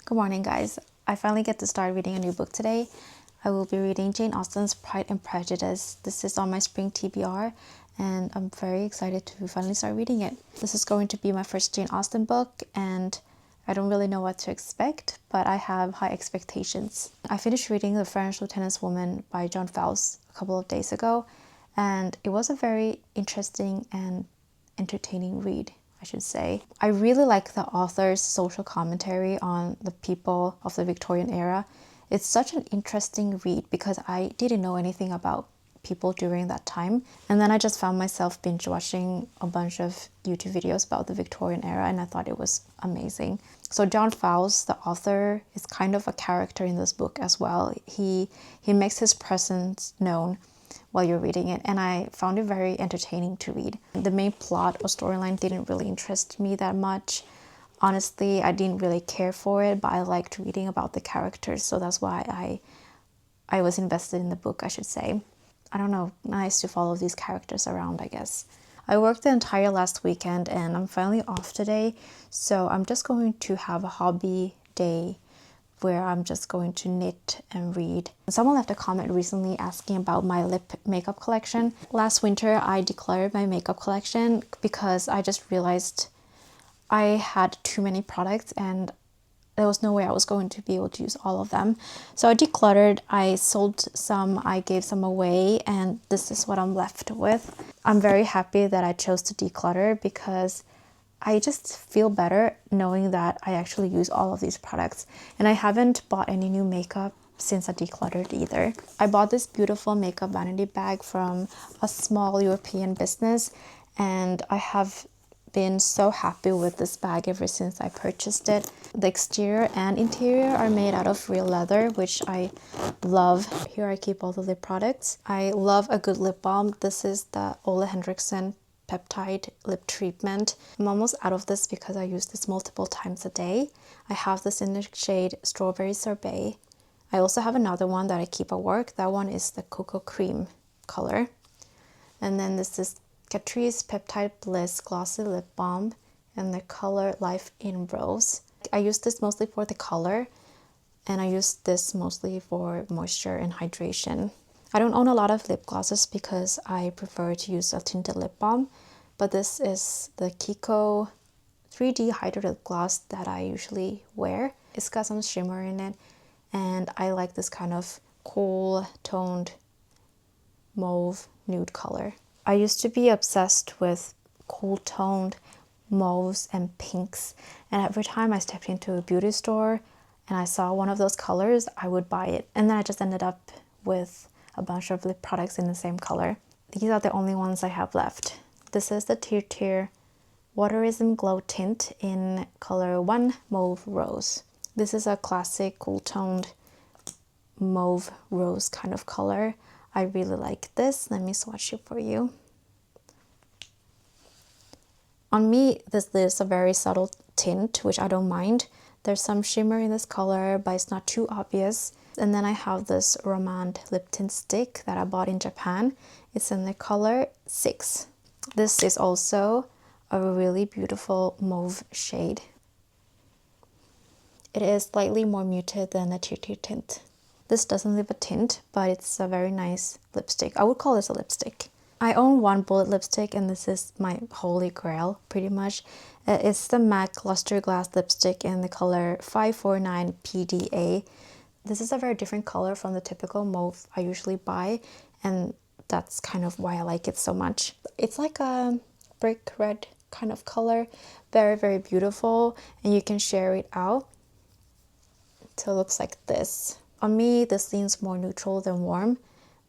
Good morning, guys. I finally get to start reading a new book today. I will be reading Jane Austen's Pride and Prejudice. This is on my spring TBR, and I'm very excited to finally start reading it. This is going to be my first Jane Austen book, and I don't really know what to expect, but I have high expectations. I finished reading The French Lieutenant's Woman by John Fowles a couple of days ago, and it was a very interesting and entertaining read, I should say. I really like the author's social commentary on the people of the Victorian era. It's such an interesting read because I didn't know anything about people during that time. And then I just found myself binge watching a bunch of YouTube videos about the Victorian era, and I thought it was amazing. So John Fowles, the author, is kind of a character in this book as well. He makes his presence known while you're reading it, and I found it very entertaining to read. The main plot or storyline didn't really interest me that much. Honestly, I didn't really care for it, but I liked reading about the characters, so that's why I was invested in the book, I should say. I don't know, nice to follow these characters around, I guess. I worked the entire last weekend and I'm finally off today, so I'm just going to have a hobby day where I'm just going to knit and read. Someone left a comment recently asking about my lip makeup collection. Last winter, I decluttered my makeup collection because I just realized I had too many products and there was no way I was going to be able to use all of them. So I decluttered, I sold some, I gave some away, and this is what I'm left with. I'm very happy that I chose to declutter because I just feel better knowing that I actually use all of these products. And I haven't bought any new makeup since I decluttered either. I bought this beautiful makeup vanity bag from a small European business, and I have been so happy with this bag ever since I purchased it. The exterior and interior are made out of real leather, which I love. Here I keep all the lip products. I love a good lip balm. This is the Ole Henriksen Peptide lip treatment. I'm almost out of this because I use this multiple times a day. I have this in the shade Strawberry Sorbet. I also have another one that I keep at work. That one is the Cocoa Cream color. And then this is Catrice Peptide Bliss Glossy Lip Balm and the color Life in Rose. I use this mostly for the color, and I use this mostly for moisture and hydration. I don't own a lot of lip glosses because I prefer to use a tinted lip balm, but this is the Kiko 3D Hydrated Lip Gloss that I usually wear. It's got some shimmer in it, and I like this kind of cool toned mauve nude color. I used to be obsessed with cool toned mauves and pinks, and every time I stepped into a beauty store and I saw one of those colors, I would buy it. And then I just ended up with a bunch of lip products in the same color. These are the only ones I have left. This is the Tirtir Waterism Glow tint in color 1 Mauve Rose. This is a classic cool toned mauve rose kind of color. I really like this. Let me swatch it for you. On me, this is a very subtle tint, which I don't mind. There's some shimmer in this color, but it's not too obvious. And then I have this Rom&nd lip tint stick that I bought in Japan. It's in the color 6. This is also a really beautiful mauve shade. It is slightly more muted than the Tirtir tint. This doesn't leave a tint, but it's a very nice lipstick. I would call this a lipstick. I own one bullet lipstick, and this is my holy grail, pretty much. It's the MAC Lustreglass Lipstick in the color 549 PDA. This is a very different color from the typical mauve I usually buy, and that's kind of why I like it so much. It's like a brick red kind of color, very, very beautiful, and you can share it out. So it looks like this. On me, this seems more neutral than warm,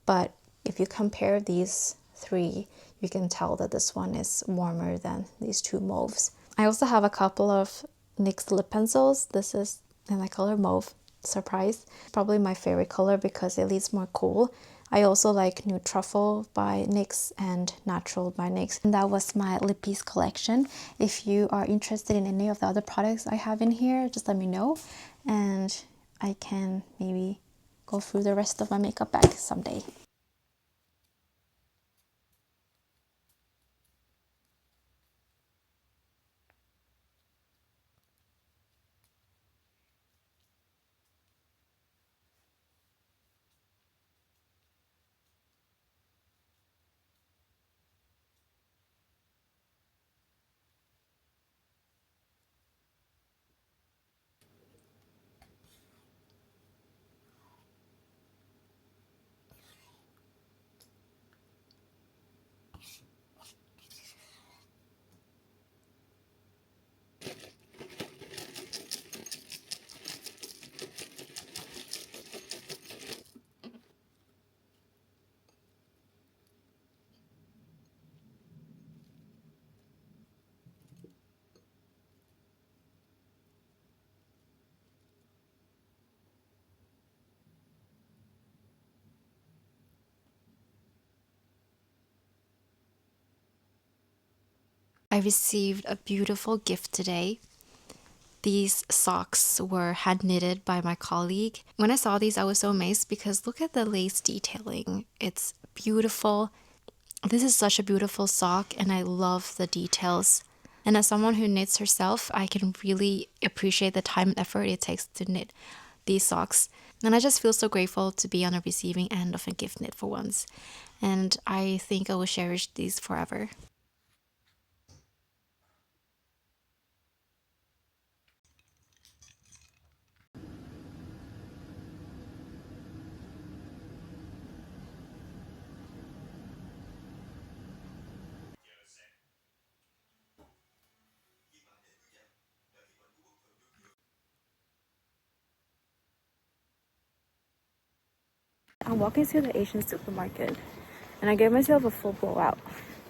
but if you compare these three, you can tell that this one is warmer than these two mauves. I also have a couple of NYX lip pencils. This is in the color mauve. Surprise. Probably my favorite color because it leaves more cool. I also like Nude Truffle by NYX and Natural by NYX. And that was my lip piece collection. If you are interested in any of the other products I have in here, just let me know, and I can maybe go through the rest of my makeup bag someday. I received a beautiful gift today. These socks were hand knitted by my colleague. When I saw these, I was so amazed because look at the lace detailing. It's beautiful. This is such a beautiful sock and I love the details. And as someone who knits herself, I can really appreciate the time and effort it takes to knit these socks. And I just feel so grateful to be on the receiving end of a gift knit for once. And I think I will cherish these forever. I'm walking to the Asian supermarket and I gave myself a full blowout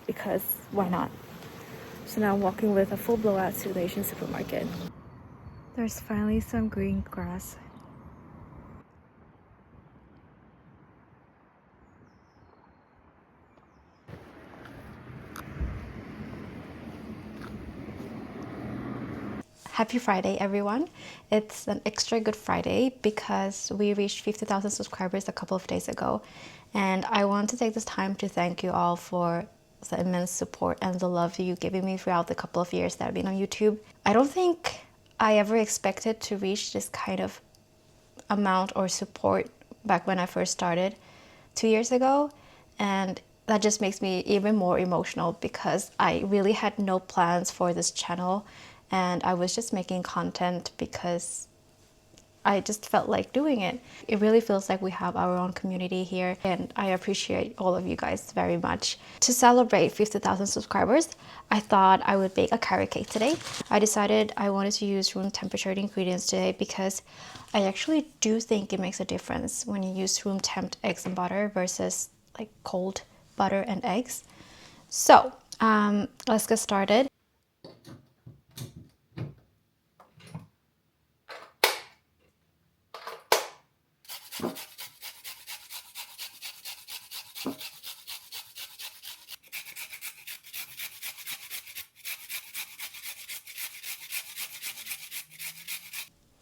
because why not? So now I'm walking with a full blowout to the Asian supermarket. There's finally some green grass. Happy Friday, everyone. It's an extra good Friday because we reached 50,000 subscribers a couple of days ago. And I want to take this time to thank you all for the immense support and the love you've given me throughout the couple of years that I've been on YouTube. I don't think I ever expected to reach this kind of amount or support back when I first started 2 years ago. And that just makes me even more emotional because I really had no plans for this channel and I was just making content because I just felt like doing it. It really feels like we have our own community here and I appreciate all of you guys very much. To celebrate 50,000 subscribers, I thought I would bake a carrot cake today. I decided I wanted to use room temperature ingredients today because I actually do think it makes a difference when you use room temp eggs and butter versus like cold butter and eggs. So let's get started.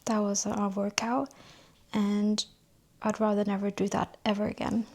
That was our workout and I'd rather never do that ever again.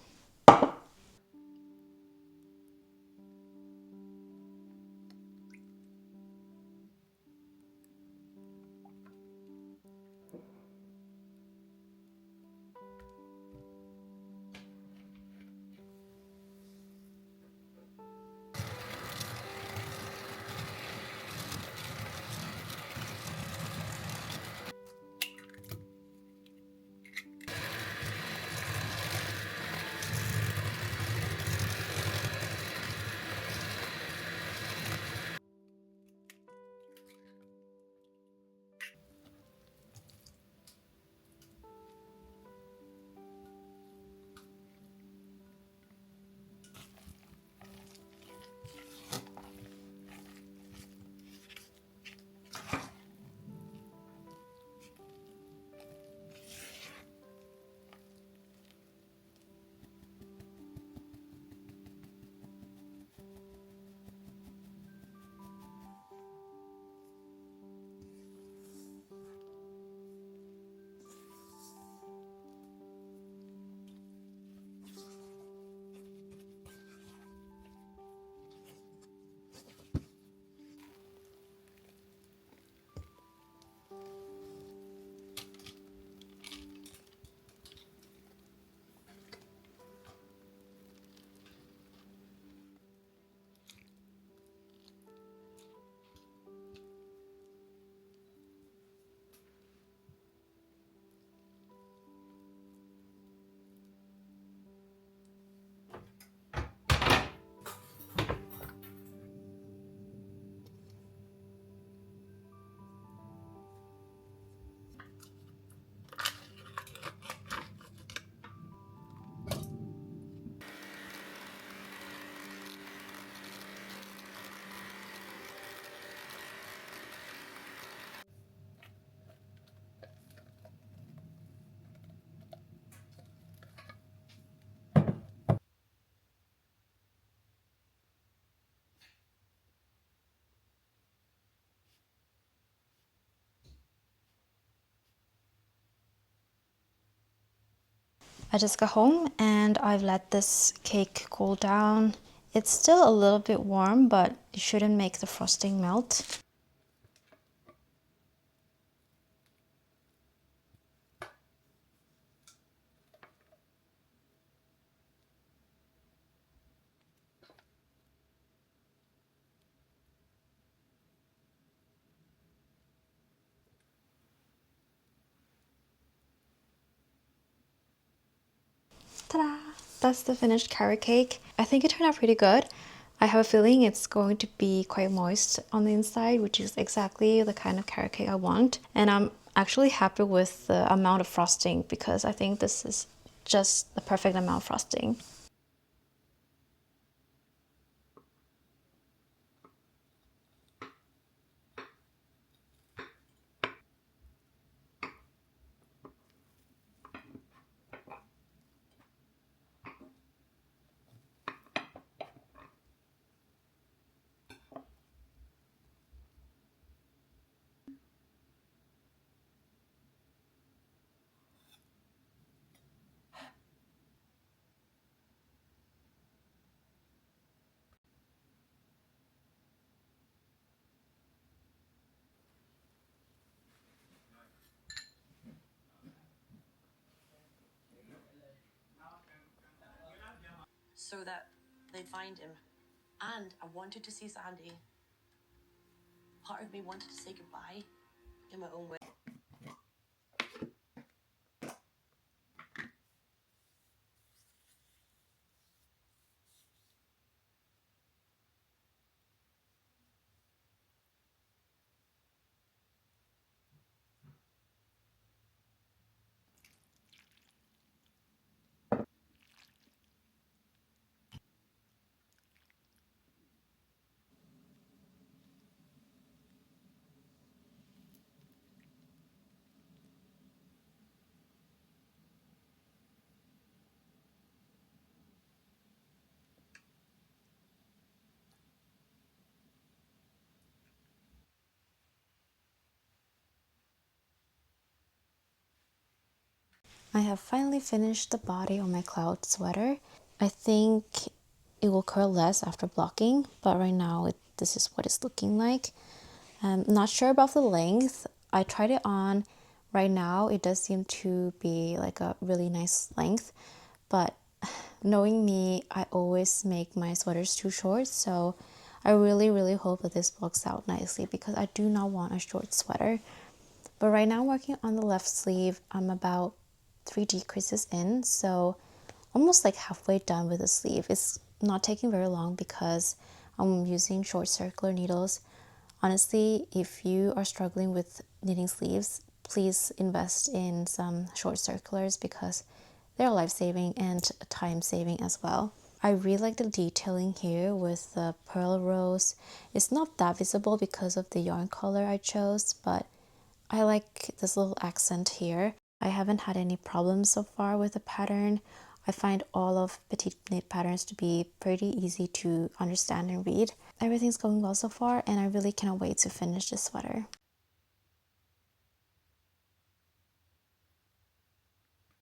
I just got home and I've let this cake cool down. It's still a little bit warm, but it shouldn't make the frosting melt. Ta-da! That's the finished carrot cake. I think it turned out pretty good. I have a feeling it's going to be quite moist on the inside, which is exactly the kind of carrot cake I want. And I'm actually happy with the amount of frosting because I think this is just the perfect amount of frosting. So that they'd find him. And I wanted to see Sandy. Part of me wanted to say goodbye in my own way. I have finally finished the body on my cloud sweater. I think it will curl less after blocking, but right now this is what it's looking like. I'm not sure about the length. I tried it on. Right now it does seem to be like a really nice length, but knowing me, I always make my sweaters too short, so I really hope that this works out nicely because I do not want a short sweater. But right now I'm working on the left sleeve. I'm about 3 decreases in, so almost like halfway done with the sleeve. It's not taking very long because I'm using short circular needles. Honestly, if you are struggling with knitting sleeves, please invest in some short circulars because they're life-saving and time-saving as well. I really like the detailing here with the pearl rose. It's not that visible because of the yarn color I chose, but I like this little accent here. I haven't had any problems so far with the pattern. I find all of petite knit patterns to be pretty easy to understand and read. Everything's going well so far and I really cannot wait to finish this sweater.